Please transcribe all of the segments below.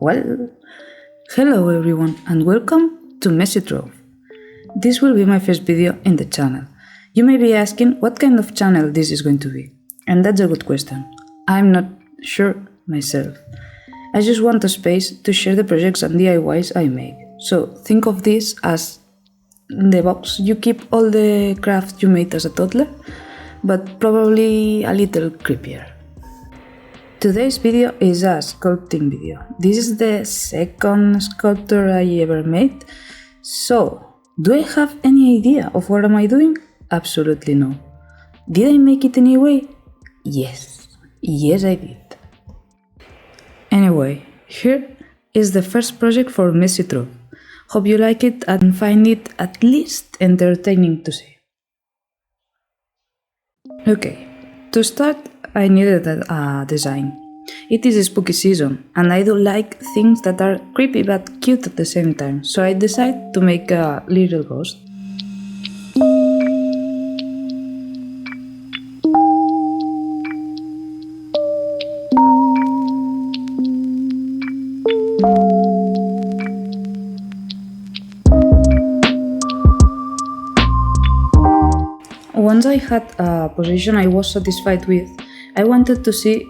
Well, hello everyone and welcome to Messy Trove. This will be my first video in the channel. You may be asking what kind of channel this is going to be, and that's a good question. I'm not sure myself. I just want a space to share the projects and DIYs I make. So think of this as the box you keep all the craft you made as a toddler, but probably a little creepier. Today's video is a sculpting video. This is the second sculpture I ever made. So, do I have any idea of what am I doing? Absolutely no. Did I make it anyway? Yes. Yes, I did. Anyway, here is the first project for Messy Trove. Hope you like it and find it at least entertaining to see. Okay, to start I needed a design. It is spooky season and I do like things that are creepy but cute at the same time, so I decided to make a little ghost. Once I had a position I was satisfied with, I wanted to see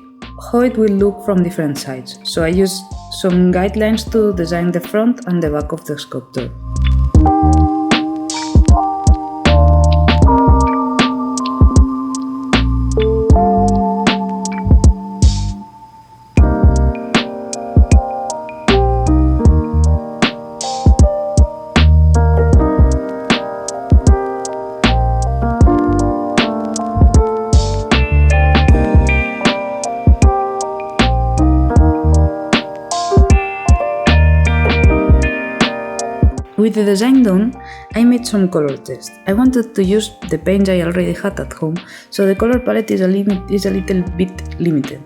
how it will look from different sides, so I used some guidelines to design the front and the back of the sculpture. With the design done, I made some color tests. I wanted to use the paints I already had at home, so the color palette is a little bit limited.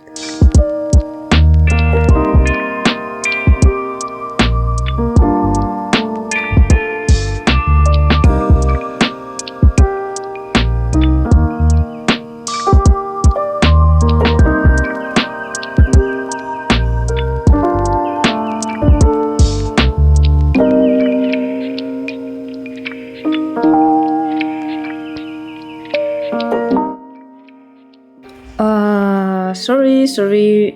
Sorry,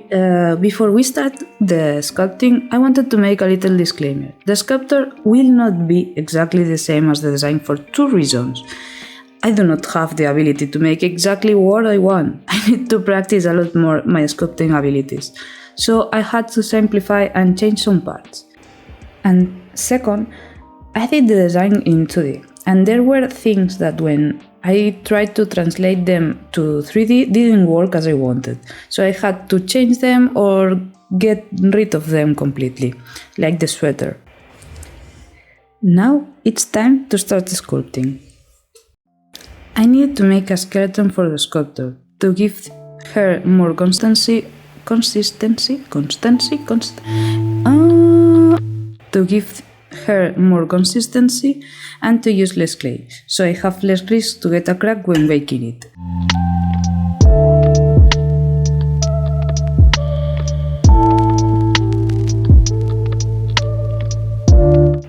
before we start the sculpting, I wanted to make a little disclaimer. The sculpture will not be exactly the same as the design for two reasons. I do not have the ability to make exactly what I want. I need to practice a lot more my sculpting abilities. So I had to simplify and change some parts. And second, I did the design in 2D, and there were things that when I tried to translate them to 3D didn't work as I wanted, so I had to change them or get rid of them completely, like the sweater. Now it's time to start sculpting. I needed to make a skeleton for the sculptor to give her more to give her more consistency and to use less clay, so I have less risk to get a crack when baking it.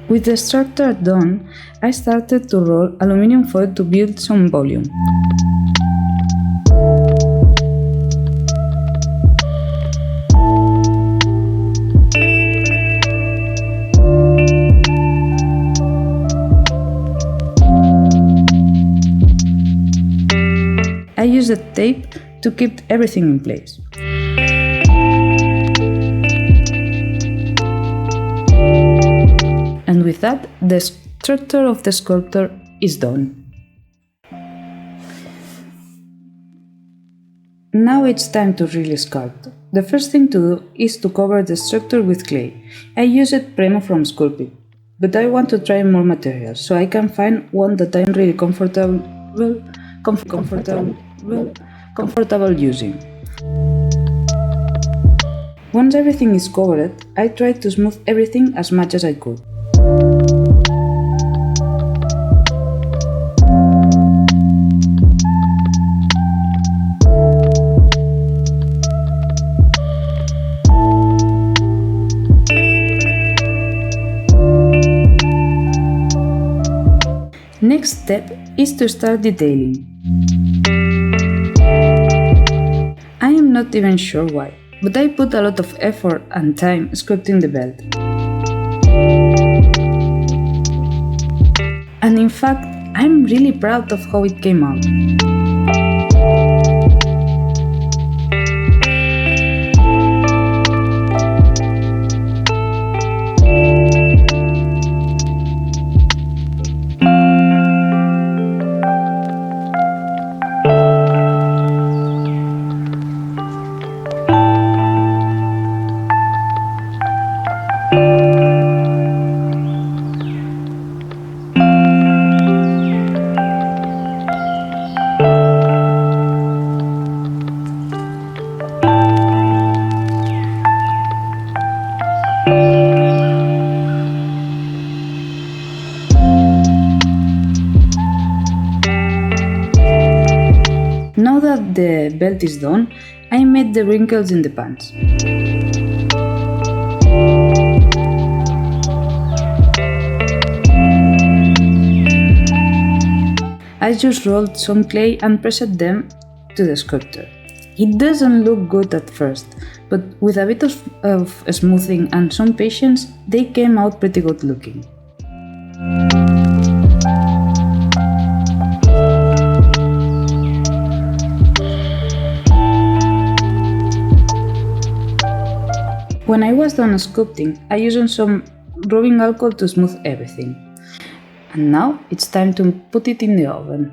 With the structure done, I started to roll aluminum foil to build some volume. I used the tape to keep everything in place. And with that, the structure of the sculpture is done. Now it's time to really sculpt. The first thing to do is to cover the structure with clay. I used Premo from Sculpey, but I want to try more materials, so I can find one that I'm really comfortable using. Once everything is covered, I tried to smooth everything as much as I could. next step is to start detailing. I am not even sure why, but I put a lot of effort and time sculpting the belt. And in fact, I'm really proud of how it came out. Now that the belt is done, I made the wrinkles in the pants. I just rolled some clay and pressed them to the sculpture. It doesn't look good at first, but with a bit of smoothing and some patience, they came out pretty good looking. When I was done sculpting, I used some rubbing alcohol to smooth everything. And now it's time to put it in the oven.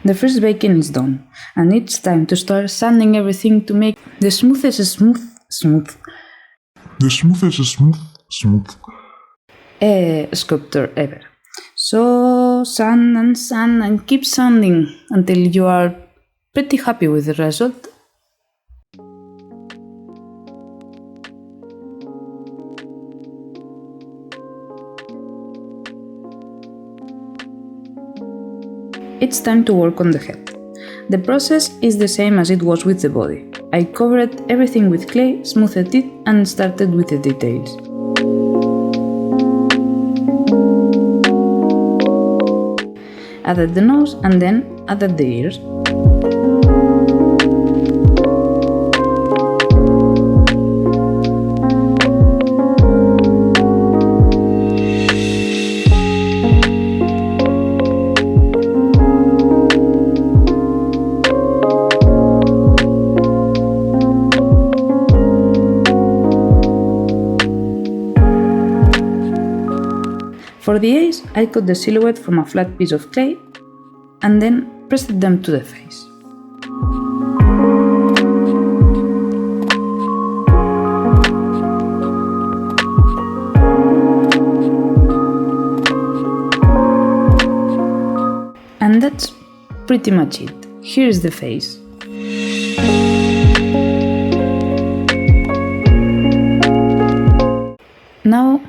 The first baking is done, and it's time to start sanding everything to make the smoothest sculpture ever. So sand and keep sanding until you are pretty happy with the result. It's time to work on the head. The process is the same as it was with the body. I covered everything with clay, smoothed it, and started with the details. Added the nose and then added the ears. For the eyes, I cut the silhouette from a flat piece of clay and then pressed them to the face. And that's pretty much it. Here's the face. Now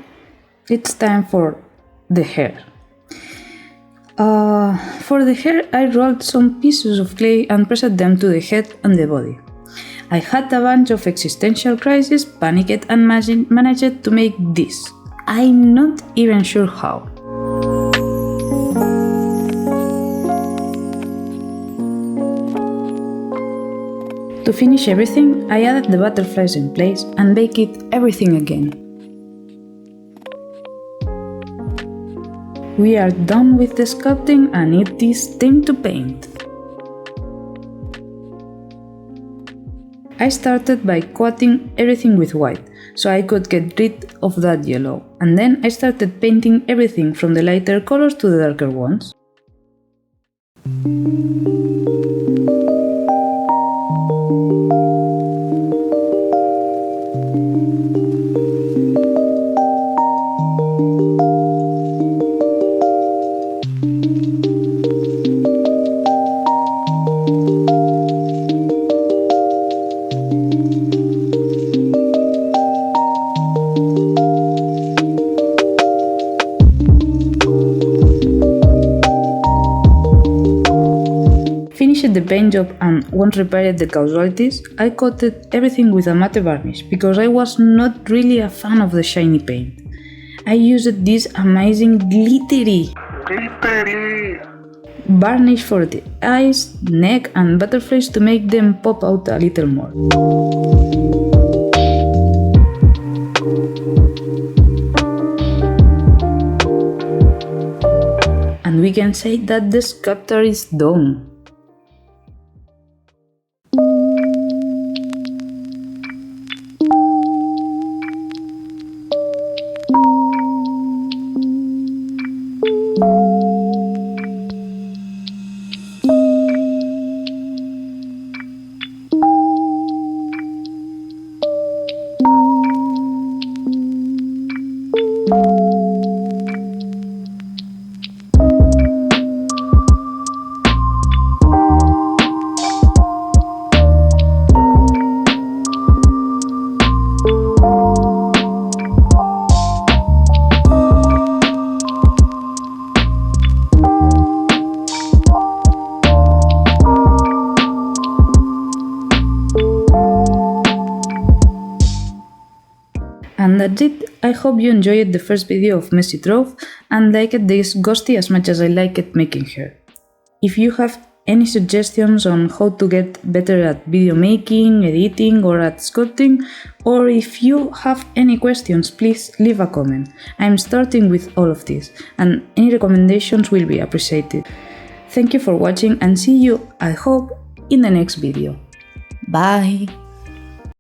it's time for the hair. For the hair, I rolled some pieces of clay and pressed them to the head and the body. I had a bunch of existential crises, panicked and managed to make this. I'm not even sure how. To finish everything, I added the butterflies in place and baked everything again. We are done with the sculpting and it is time to paint. I started by coating everything with white, so I could get rid of that yellow, and then I started painting everything from the lighter colors to the darker ones. Finished finished the paint job and once repaired the casualties, I coated everything with a matte varnish because I was not really a fan of the shiny paint. I used this amazing glittery varnish for the eyes, neck and butterflies to make them pop out a little more. And we can say that the sculpture is done. And that's it. I hope you enjoyed the first video of Messy Trove and liked this ghostie as much as I liked making her. If you have any suggestions on how to get better at video making, editing or at sculpting, or if you have any questions, please leave a comment. I'm starting with all of this and any recommendations will be appreciated. Thank you for watching and see you, I hope, in the next video. Bye!